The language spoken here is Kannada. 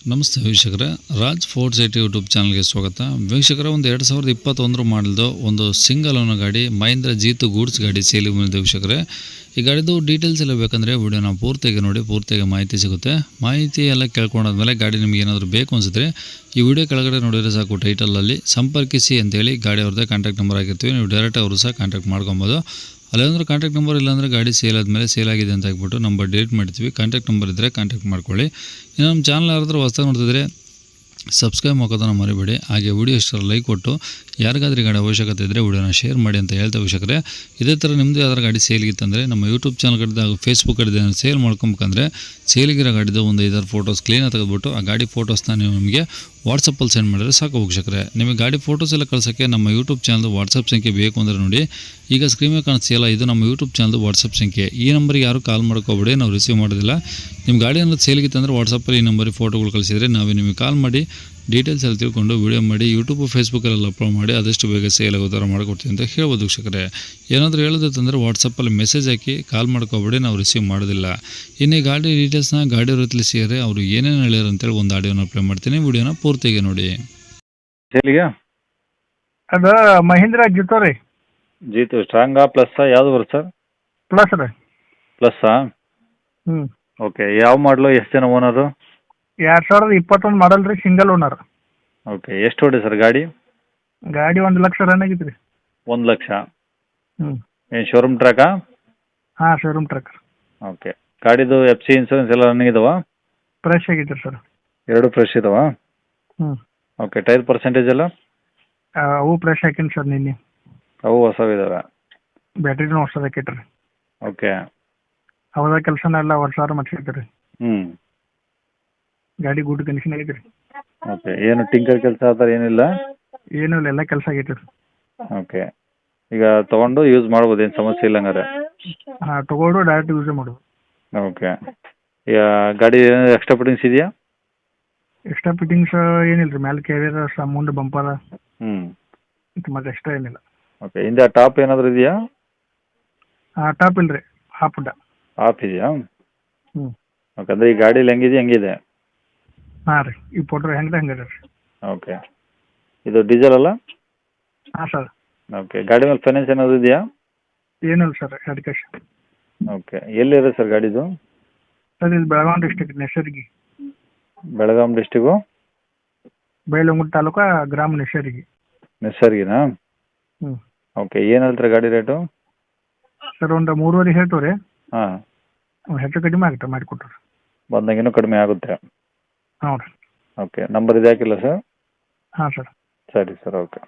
ನಮಸ್ತೆ ವೀಕ್ಷಕರೇ, ರಾಜ್ ಫೋರ್ಟ್ ಸಿಟಿ ಯೂಟ್ಯೂಬ್ ಚಾನಲ್ಗೆ ಸ್ವಾಗತ. ವೀಕ್ಷಕರೇ, ಒಂದು 2021 ಮಾಡಲ್ದು ಒಂದು ಸಿಂಗಲ್ ಓನರ್ ಗಾಡಿ ಮಹೀಂದ್ರ ಜೀತು ಗೂಡ್ಸ್ ಗಾಡಿ ಸೇಲಿಗೆ ಬಂದಿದೆ ವೀಕ್ಷಕರೇ. ಈ ಗಾಡಿದು ಡೀಟೇಲ್ಸ್ ಎಲ್ಲ ಬೇಕಂದರೆ ವಿಡಿಯೋನ ಪೂರ್ತಿಯಾಗಿ ನೋಡಿ, ಪೂರ್ತಿಯಾಗಿ ಮಾಹಿತಿ ಸಿಗುತ್ತೆ. ಮಾಹಿತಿ ಎಲ್ಲ ಕೇಳ್ಕೊಂಡಾದ್ಮೇಲೆ ಗಾಡಿ ನಿಮಗೆ ಏನಾದರೂ ಬೇಕು ಅನಿಸಿದ್ರೆ ಈ ವಿಡಿಯೋ ಕೆಳಗಡೆ ನೋಡಿದರೆ ಸಾಕು, ಟೈಟಲಲ್ಲಿ ಸಂಪರ್ಕಿಸಿ ಅಂತೇಳಿ ಗಾಡಿ ಅವ್ರದ್ದೇ ಕಾಂಟ್ಯಾಕ್ಟ್ ನಂಬರ್ ಆಗಿರ್ತೀವಿ. ನೀವು ಡೈರೆಕ್ಟ್ ಅವರು ಸಹ ಕಾಂಟ್ಯಾಕ್ಟ್ ಮಾಡ್ಕೊಬೋದು. ಅಲ್ಲಾಂದ್ರೆ ಕಾಂಟ್ಯಾಕ್ಟ್ ನಂಬರ್ ಇಲ್ಲಾಂದರೆ ಗಾಡಿ ಸೇಲ್ ಆದಮೇಲೆ ಸೇಲ್ ಆಗಿದೆ ಅಂತ ಹಾಕ್ಬಿಟ್ಟು ನಂಬರ್ ಡಿಲೀಟ್ ಮಾಡ್ತೀವಿ. ಕಾಂಟ್ಯಾಕ್ಟ್ ನಂಬರ್ ಇದ್ದರೆ ಕಾಂಟ್ಯಾಕ್ಟ್ ಮಾಡ್ಕೊಳ್ಳಿ. ಇನ್ನು ನಮ್ಮ ಚಾನಲ್ ಯಾರಾದರೂ ಹೊಸದಾಗಿ ನೋಡ್ತಿದ್ರೆ ಸಬ್ಸ್ಕ್ರೈಬ್ ಮಾಡೋದನ್ನು ಮರಿಬೇಡಿ. ಹಾಗೆ ವಿಡಿಯೋ ಇಷ್ಟರ ಲೈಕ್ ಕೊಟ್ಟು ಯಾರಿಗಾದ್ರೂ ಗಾಡಿ ಅವಶ್ಯಕತೆ ಇದ್ದರೆ ವಿಡಿಯೋನ ಶೇರ್ ಮಾಡಿ ಅಂತ ಹೇಳ್ತಾ ವೀಕ್ಷಕರೇ, ಇದೇ ಥರ ನಿಮ್ಮದು ಯಾವ್ದಾರು ಗಾಡಿ ಸೇಲ್ಗಿತ್ತಂದರೆ ನಮ್ಮ ಯೂಟ್ಯೂಬ್ ಚಾನಲ್ ಕಡೆ ಹಾಗೂ ಫೇಸ್ಬುಕ್ ಕಡೆ ಸೇಲ್ ಮಾಡ್ಕೊಬೇಕಂದ್ರೆ ಸೇಲಿಗಿರೋ ಗಾಡಿದು ಒಂದು 5 ಫೋಟೋಸ್ ಕ್ಲೀನಾಗಿ ತೆಗೆದುಬಿಟ್ಟು ಆ ಗಾಡಿ ಫೋಟೋಸ್ನ ನೀವು ನಮಗೆ ವಾಟ್ಸಪ್ಪಲ್ಲಿ ಸೆಂಡ್ ಮಾಡಿದ್ರೆ ಸಾಕು ವೀಕ್ಷಕರೇ. ನಿಮಗೆ ಗಾಡಿ ಫೋಟೋಸ್ ಎಲ್ಲ ಕಳ್ಸೋಕ್ಕೆ ನಮ್ಮ ಯೂಟ್ಯೂಬ್ ಚಾನಲ್ದು ವಾಟ್ಸಪ್ ಸಂಖ್ಯೆ ಬೇಕು ಅಂದರೆ ನೋಡಿ, ಈಗ ಸ್ಕ್ರೀನ್ ಮೇಲೆ ಕಾಣಿಸ್ತಿಲ್ಲ, ಇದು ನಮ್ಮ ಯೂಟ್ಯೂಬ್ ಚಾನಲ್ದು ವಾಟ್ಸಪ್ ಸಂಖ್ಯೆ. ಈ ನಂಬರಿಗೆ ಯಾರು ಕಾಲ್ ಮಾಡ್ಕೋಬೇಡಿ, ನಾವು ರಿಸೀವ್ ಮಾಡೋದಿಲ್ಲ. ನಿಮ್ಮ ಗಾಡಿ ಅನ್ನೋದು ಸೇಲ್ಗಿತ್ತಂದರೆ ವಾಟ್ಸಪ್ಪಲ್ಲಿ ಈ ನಂಬರಿಗೆ ಫೋಟೋಗಳು ಕಳಿಸಿದರೆ ನಾವೇ ನಿಮಗೆ ಕಾಲ್ ಮಾಡಿ ಡೀಟೇಲ್ಸ್ ಎಲ್ಲ ತಿಳ್ಕೊಂಡು ವೀಡಿಯೋ ಮಾಡಿ ಯೂಟ್ಯೂಬ್ ಫೇಸ್ಬುಕ್ಕಲ್ಲೆಲ್ಲ ಅಪ್ಲೋಡ್ ಮಾಡಿ ಆದಷ್ಟು ಬೇಗ ಸೇಲ್ ಆಗೋ ಥರ ಮಾಡ್ಕೊಡ್ತೀವಿ ಅಂತ ಹೇಳ್ಬೋದು ವೀಕ್ಷಕರೇ. ಏನಾದರೂ ಹೇಳೋದಂದರೆ ವಾಟ್ಸಪ್ಪಲ್ಲಿ ಮೆಸೇಜ್ ಹಾಕಿ ಕಾಲ್ ಮಾಡ್ಕೋಬೇಡಿ, ನಾವು ರಿಸೀವ್ ಮಾಡೋದಿಲ್ಲ. ಇನ್ನು ಈ ಗಾಡಿ ಡೀಟೇಲ್ಸ್ನ ಗಾಡಿ ಅವ್ರ ತಿಳಿಸಿದರೆ ಅವರು ಏನೇನು ಹೇಳ್ಯಾರ ಅಂತೇಳಿ ಒಂದು ಆಡಿಯೋನ ಅಪ್ಲೋಡ್ ಮಾಡ್ತೀನಿ, ವಿಡಿಯೋನ ಪೂರ್ತಿಯಾಗಿ ನೋಡಿ. ಸೇಲಿಗೆ ಅದು ಮಹೀಂದ್ರ ಜಿತೋ ರೀ. ಜೀತು ಸ್ಟ್ರಾಂಗಾ ಪ್ಲಸ್ಸಾ ಯಾವುದು ಬರುತ್ತೆ ಸರ್? ಪ್ಲಸ್ ರೀ. ಪ್ಲಸ್ಸಾ? ಹ್ಞೂ. ಓಕೆ. ಯಾವ ಮಾಡಲು, ಎಷ್ಟು ಜನ ಓನರು? 2021 ಮಾಡಲ್ ರೀ, ಸಿಂಗಲ್ ಓನರ್. ಓಕೆ. ಎಷ್ಟು ಹೊಡೆ ಸರ್ ಗಾಡಿ? ಗಾಡಿ 1 ಲಕ್ಷ ರನ್ ಆಗಿತ್ತು ರೀ. 1 ಲಕ್ಷ. ಹ್ಞೂ. ಏನು ಶೋರೂಮ್ ಟ್ರ್ಯಾಕಾ? ಹಾಂ, ಶೋರೂಮ್ ಟ್ರಕ್. ಓಕೆ. ಗಾಡಿದು ಎಫ್ ಸಿ ಇನ್ಸೂರೆನ್ಸ್ ಎಲ್ಲ ರನ್ನಿಂಗ್ ಇದಾವಾ? ಫ್ರೆಶ್ ಆಗೈತೆ ರೀ ಸರ್. ಎರಡು ಫ್ರೆಶ್ ಇದಾವಾ? ಹ್ಞೂ. ಓಕೆ. ಟೈರ್ ಪರ್ಸೆಂಟೇಜ್ ಎಲ್ಲ? ಅವು ಫ್ರೆಶ್ ಹಾಕೀನಿ ಸರ್ ನಿನ್ನೆ. ಅವು ಹೊಸವಿದಾವೆ? ಬ್ಯಾಟ್ರಿನೂ ಹೊಸದು ಹಾಕೈತೆ ರೀ. ಓಕೆ. ಅವದ ಕೆಲಸನ ಎಲ್ಲ ವರ್ಷಾರು ಮಾಡಿಸೈತೆ ರೀ. ಹ್ಞೂ. ಗಾಡಿ ಗುಡ್ ಕಂಡೀಷನ್ ಆಗೈತೆ ರೀ. ಓಕೆ. ಏನು ಟಿಂಕರ್ ಕೆಲಸ ಆ ಥರ ಏನಿಲ್ಲ? ಏನೂ ಇಲ್ಲ, ಎಲ್ಲ ಕೆಲಸ ಆಗೈತೆ ರೀ. ಓಕೆ. ಈಗ ತೊಗೊಂಡು ಯೂಸ್ ಮಾಡ್ಬೋದು, ಏನು ಸಮಸ್ಯೆ ಇಲ್ಲ ಹಂಗಾರೆ? ಹಾಂ, ತೊಗೊಂಡು ಡೈರೆಕ್ಟ್ ಯೂಸೇ ಮಾಡೋದು. ಓಕೆ. ಈಗ ಗಾಡಿ ಎಕ್ಸ್ಟ್ರಾ ಫಿಟ್ಟಿಂಗ್ಸ್ ಇದೆಯಾ? ಎಕ್ಸ್ಟ್ರಾ ಫಿಟ್ಟಿಂಗ್ಸ್ ಏನಿಲ್ಲ ರೀ. ಮ್ಯಾಲೆ ಕ್ಯಾರಿಯರ್, ಮುಂದೆ ಬಂಪರ, ಹ್ಞೂ. ಮತ್ತು ಎಕ್ಸ್ಟ್ರಾ ಏನಿಲ್ಲ. ಓಕೆ. ಹಿಂದೆ ಟಾಪ್ ಏನಾದರೂ ಇದೆಯಾ? ಟಾಪ್ ಇಲ್ಲ ರೀ, ಹಾಫ್ ಉಡ್ಡ. ಆಫ್ ಇದೆಯಾ? ಹ್ಞೂ. ಓಕೆ. ಅಂದರೆ ಈ ಗಾಡೀಲಿ ಹೆಂಗಿದೆ ಹಂಗಿದೆ? ಹಾಂ ರೀ, ಈ ಫೋಟೋ ಹೆಂಗಿದೆ ಹಂಗೆ ರೀ. ಓಕೆ. ಇದು ಡೀಸೆಲ್ ಅಲ್ಲ? ಹಾಂ ಸರ್. ಓಕೆ. ಗಾಡಿ ಮೇಲೆ ಫೈನಾನ್ಸ್ ಏನಾದರೂ ಇದೆಯಾ? ಏನಿಲ್ಲ ಸರ್, ಎರಡು ಕ್ಯಾಶ್. ಓಕೆ. ಎಲ್ಲಿದೆ ಸರ್ ಗಾಡಿದು? ಸರ್, ಇದು ಬೆಳಗಾವಿ ಡಿಸ್ಟಿಕ್, ನೆಸರ್ಗಿ. ಬೆಳಗಾಂ ಡಿಸ್ಟಿಕ್ಕು ಬೈಲಹೊಂಗಲ ತಾಲೂಕು, ಗ್ರಾಮ ನೆಸರ್ಗಿ. ನಿಸರ್ಗಿನಾ? ಹ್ಞೂ. ಓಕೆ. ಏನು ಹೇಳ್ತಾರೆ ಗಾಡಿ ರೇಟು? ಸರ್, ಒಂದು 3.5 ಹೇಳ್ತೀವಿ ರೀ. ಹಾಂ. ಹೆಚ್ಚು ಕಡಿಮೆ ಆಗುತ್ತೆ, ಮಾಡಿಕೊಟ್ರು. ಬಂದಂಗಿನ್ನೂ ಕಡಿಮೆ ಆಗುತ್ತೆ? ಹ್ಞೂ ರೀ. ಓಕೆ. ನಂಬರ್ ಇದು ಹಾಕಿಲ್ಲ ಸರ್? ಹಾಂ ಸರ್. ಸರಿ ಸರ್. ಓಕೆ.